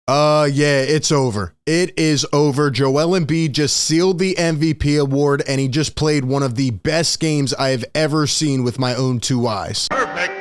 Yeah, it's over. It is over. Joel Embiid just sealed the MVP award, and he just played one of the best games I have ever seen with my own two eyes. Perfect.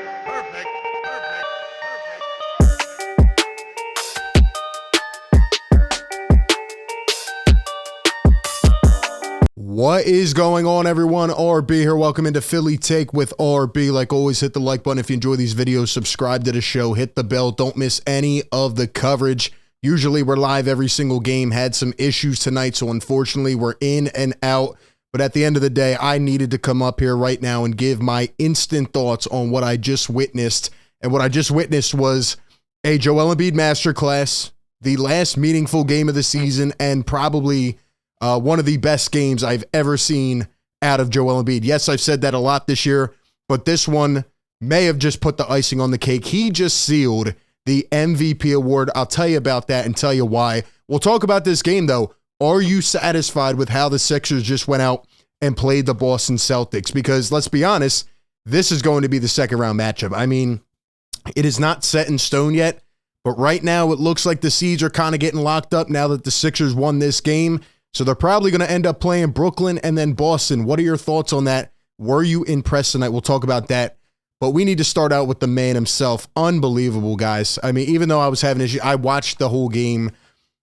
What is going on, everyone? RB here. Welcome into Philly Take with RB. Like always, hit the like button if you enjoy these videos. Subscribe to the show. Hit the bell. Don't miss any of the coverage. Usually we're live every single game. Had some issues tonight, so unfortunately we're in and out. But at the end of the day, I needed to come up here right now and give my instant thoughts on what I just witnessed. And what I just witnessed was a Joel Embiid masterclass, the last meaningful game of the season, and probably one of the best games I've ever seen out of Joel Embiid. Yes, I've said that a lot this year, but this one may have just put the icing on the cake. He just sealed the MVP award. I'll tell you about that and tell you why. We'll talk about this game, though. Are you satisfied with how the Sixers just went out and played the Boston Celtics? Because let's be honest, this is going to be the second round matchup. I mean, it is not set in stone yet, but right now it looks like the seeds are kind of getting locked up now that the Sixers won this game. So they're probably going to end up playing Brooklyn and then Boston. What are your thoughts on that? Were you impressed tonight? We'll talk about that. But we need to start out with the man himself. Unbelievable, guys. I mean, even though I was having issues, I watched the whole game.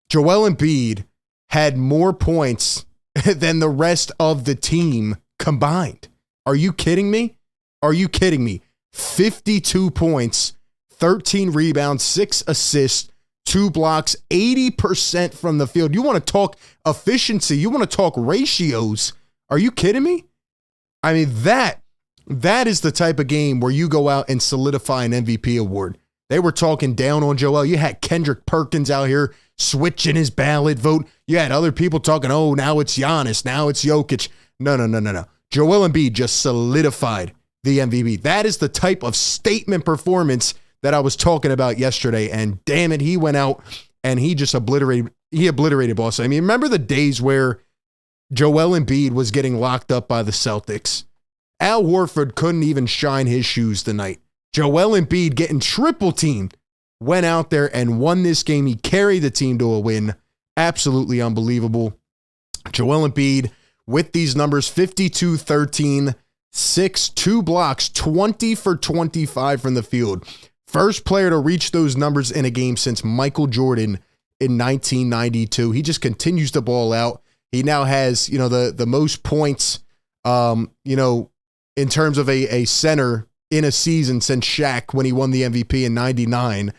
Joel Embiid had more points than the rest of the team combined. Are you kidding me? Are you kidding me? 52 points, 13 rebounds, 6 assists, 2 blocks, 80% from the field. You want to talk efficiency? You want to talk ratios? Are you kidding me? I mean, that is the type of game where you go out and solidify an MVP award. They were talking down on Joel. You had Kendrick Perkins out here switching his ballot vote. You had other people talking, oh, now it's Giannis, now it's Jokic. No. Joel Embiid just solidified the MVP. That is the type of statement performance that I was talking about yesterday, and damn it, he went out and he just obliterated Boston. I mean, remember the days where Joel Embiid was getting locked up by the Celtics? Al Horford couldn't even shine his shoes tonight. Joel Embiid getting triple teamed, went out there and won this game. He carried the team to a win. Absolutely unbelievable. Joel Embiid with these numbers, 52, 13, 6, 2 blocks, 20 for 25 from the field. First player to reach those numbers in a game since Michael Jordan in 1992. He just continues to ball out. He now has, the most points, in terms of a center in a season since Shaq when he won the MVP in 99.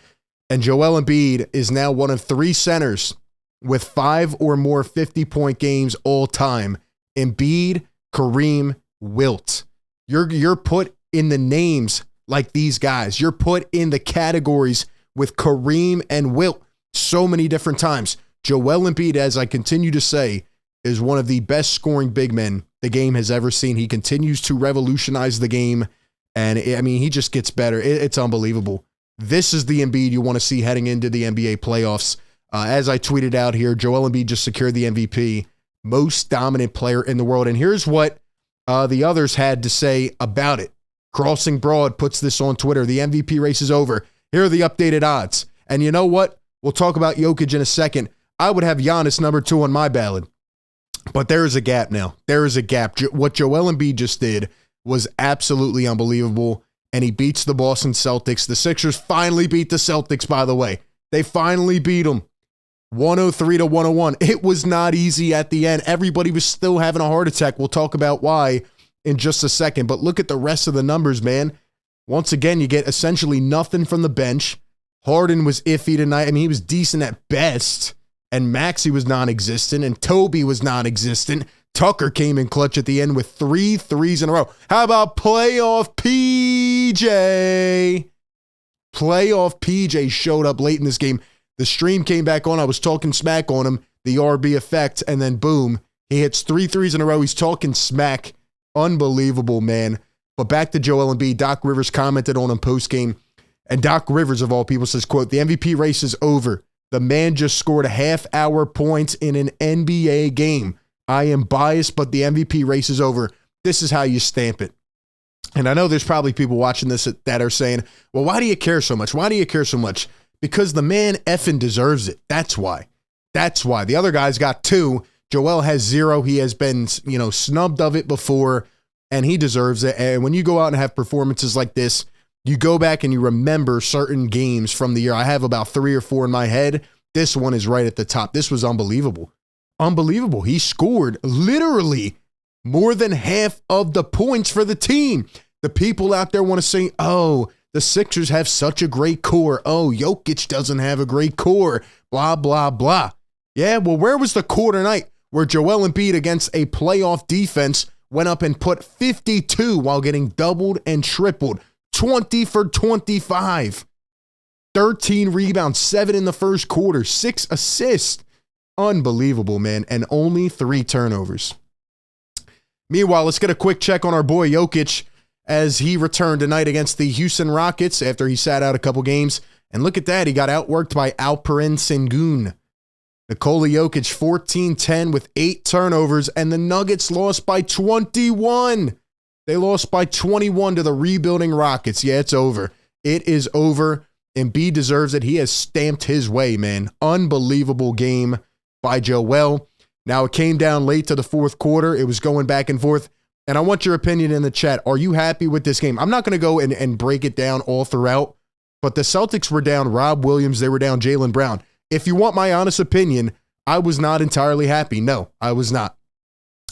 And Joel Embiid is now one of 3 centers with 5 or more 50-point games all time. Embiid, Kareem, Wilt. You're put in the names like these guys. You're put in the categories with Kareem and Wilt so many different times. Joel Embiid, as I continue to say, is one of the best scoring big men the game has ever seen. He continues to revolutionize the game, and he just gets better. It's unbelievable. This is the Embiid you want to see heading into the NBA playoffs. As I tweeted out here, Joel Embiid just secured the MVP, most dominant player in the world. And here's what the others had to say about it. Crossing Broad puts this on Twitter. The MVP race is over. Here are the updated odds. And you know what? We'll talk about Jokic in a second. I would have Giannis number 2 on my ballot. But there is a gap now. There is a gap. What Joel Embiid just did was absolutely unbelievable. And he beats the Boston Celtics. The Sixers finally beat the Celtics, by the way. They finally beat them. 103-101. It was not easy at the end. Everybody was still having a heart attack. We'll talk about why in just a second, but look at the rest of the numbers, man. Once again, you get essentially nothing from the bench. Harden was iffy tonight. I mean, he was decent at best, and Maxey was non-existent, and Toby was non-existent. Tucker came in clutch at the end with 3 threes in a row. How about playoff PJ? Playoff PJ showed up late in this game. The stream came back on. I was talking smack on him, the RB effect, and then boom, he hits 3 threes in a row. He's talking smack. Unbelievable, man. But back to Joel Embiid. Doc Rivers commented on him post-game. And Doc Rivers, of all people, says, quote, "The MVP race is over. The man just scored a half-hour points in an NBA game. I am biased, but the MVP race is over. This is how you stamp it." And I know there's probably people watching this that are saying, well, why do you care so much? Why do you care so much? Because the man effing deserves it. That's why. That's why. The other guy's got 2. Joel has 0. He has been, snubbed of it before, and he deserves it. And when you go out and have performances like this, you go back and you remember certain games from the year. I have about 3 or 4 in my head. This one is right at the top. This was unbelievable. Unbelievable. He scored literally more than half of the points for the team. The people out there want to say, oh, the Sixers have such a great core. Oh, Jokic doesn't have a great core. Blah, blah, blah. Yeah, well, where was the core tonight where Joel Embiid against a playoff defense went up and put 52 while getting doubled and tripled? 20 for 25. 13 rebounds, 7 in the first quarter, 6 assists. Unbelievable, man. And only 3 turnovers. Meanwhile, let's get a quick check on our boy Jokic as he returned tonight against the Houston Rockets after he sat out a couple games. And look at that. He got outworked by Alperen Sengun. Nikola Jokic, 14-10 with 8 turnovers, and the Nuggets lost by 21. They lost by 21 to the rebuilding Rockets. Yeah, it's over. It is over. Embiid deserves it. He has stamped his way, man. Unbelievable game by Joel. Now, it came down late to the fourth quarter. It was going back and forth. And I want your opinion in the chat. Are you happy with this game? I'm not going to go and break it down all throughout, but the Celtics were down Rob Williams. They were down Jaylen Brown. If you want my honest opinion, I was not entirely happy. No, I was not.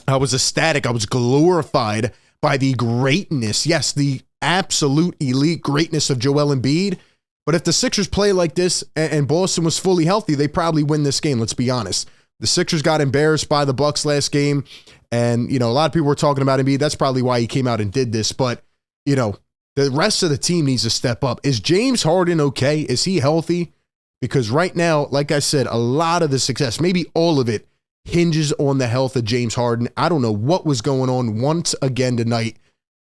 I was ecstatic. I was glorified by the greatness. Yes, the absolute elite greatness of Joel Embiid. But if the Sixers play like this and Boston was fully healthy, they probably win this game. Let's be honest. The Sixers got embarrassed by the Bucks last game. And, a lot of people were talking about Embiid. That's probably why he came out and did this. But, the rest of the team needs to step up. Is James Harden okay? Is he healthy? Because right now, like I said, a lot of the success, maybe all of it, hinges on the health of James Harden. I don't know what was going on once again tonight.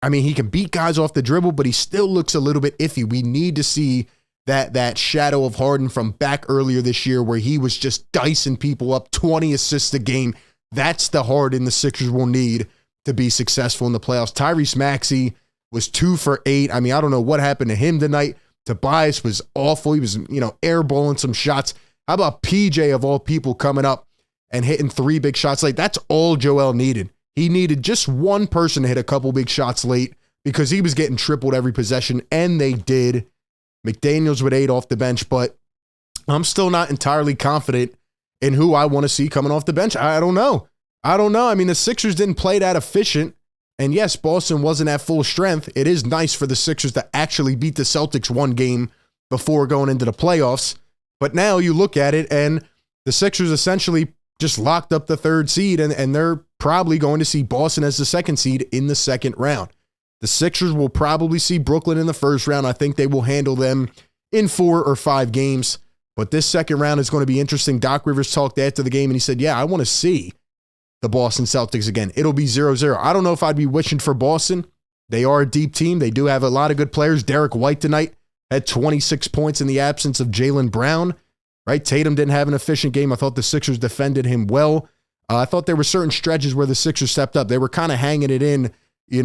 I mean, he can beat guys off the dribble, but he still looks a little bit iffy. We need to see that shadow of Harden from back earlier this year where he was just dicing people up, 20 assists a game. That's the Harden the Sixers will need to be successful in the playoffs. Tyrese Maxey was 2 for 8. I mean, I don't know what happened to him tonight. Tobias was awful. He was, airballing some shots. How about PJ of all people coming up and hitting 3 big shots late? That's all Joel needed. He needed just one person to hit a couple big shots late because he was getting tripled every possession, and they did. McDaniels with 8 off the bench, but I'm still not entirely confident in who I want to see coming off the bench. I don't know. I mean, the Sixers didn't play that efficient. And yes, Boston wasn't at full strength. It is nice for the Sixers to actually beat the Celtics one game before going into the playoffs. But now you look at it, and the Sixers essentially just locked up the 3rd seed, and they're probably going to see Boston as the 2nd seed in the 2nd round. The Sixers will probably see Brooklyn in the 1st round. I think they will handle them in 4 or 5 games. But this 2nd round is going to be interesting. Doc Rivers talked after the game, and he said, yeah, I want to see the Boston Celtics again. It'll be 0-0. I don't know if I'd be wishing for Boston. They are a deep team. They do have a lot of good players. Derek White tonight had 26 points in the absence of Jaylen Brown. Right? Tatum didn't have an efficient game. I thought the Sixers defended him well. I thought there were certain stretches where the Sixers stepped up. They were kind of hanging it in,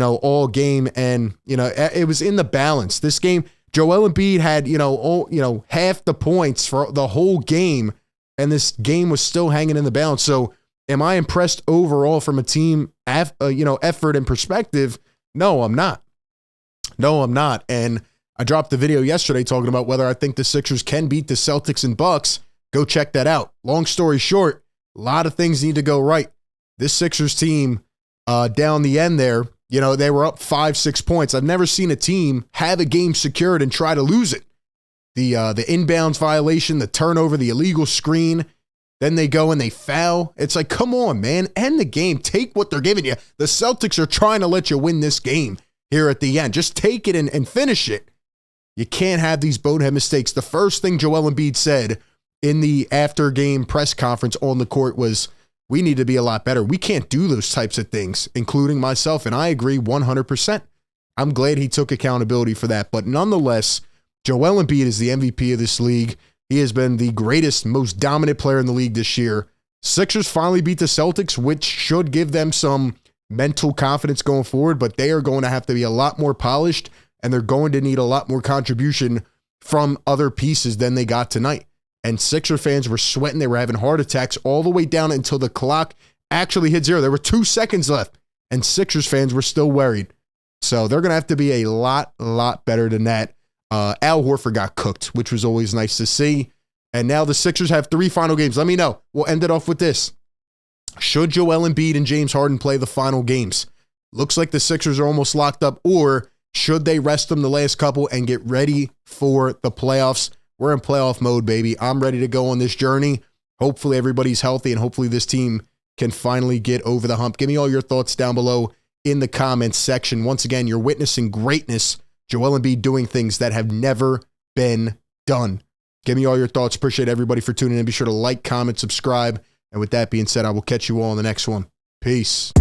all game. And, it was in the balance. This game, Joel Embiid had, half the points for the whole game. And this game was still hanging in the balance. So am I impressed overall from a team, effort and perspective? No, I'm not. And I dropped the video yesterday talking about whether I think the Sixers can beat the Celtics and Bucks. Go check that out. Long story short, a lot of things need to go right. This Sixers team down the end there, they were up 5-6 points. I've never seen a team have a game secured and try to lose it. The inbounds violation, the turnover, the illegal screen, then they go and they foul. It's like, come on, man, end the game. Take what they're giving you. The Celtics are trying to let you win this game here at the end. Just take it and finish it. You can't have these bonehead mistakes. The first thing Joel Embiid said in the after-game press conference on the court was, we need to be a lot better. We can't do those types of things, including myself, and I agree 100%. I'm glad he took accountability for that. But nonetheless, Joel Embiid is the MVP of this league. He has been the greatest, most dominant player in the league this year. Sixers finally beat the Celtics, which should give them some mental confidence going forward, but they are going to have to be a lot more polished, and they're going to need a lot more contribution from other pieces than they got tonight. And Sixer fans were sweating. They were having heart attacks all the way down until the clock actually hit 0. There were 2 seconds left, and Sixers fans were still worried. So they're going to have to be a lot better than that. Al Horford got cooked, which was always nice to see. And now the Sixers have 3 final games. Let me know. We'll end it off with this. Should Joel Embiid and James Harden play the final games? Looks like the Sixers are almost locked up. Or should they rest them the last couple and get ready for the playoffs? We're in playoff mode, baby. I'm ready to go on this journey. Hopefully everybody's healthy, and hopefully this team can finally get over the hump. Give me all your thoughts down below in the comments section. Once again, you're witnessing greatness. Joel Embiid doing things that have never been done. Give me all your thoughts. Appreciate everybody for tuning in. Be sure to like, comment, subscribe. And with that being said, I will catch you all in the next one. Peace.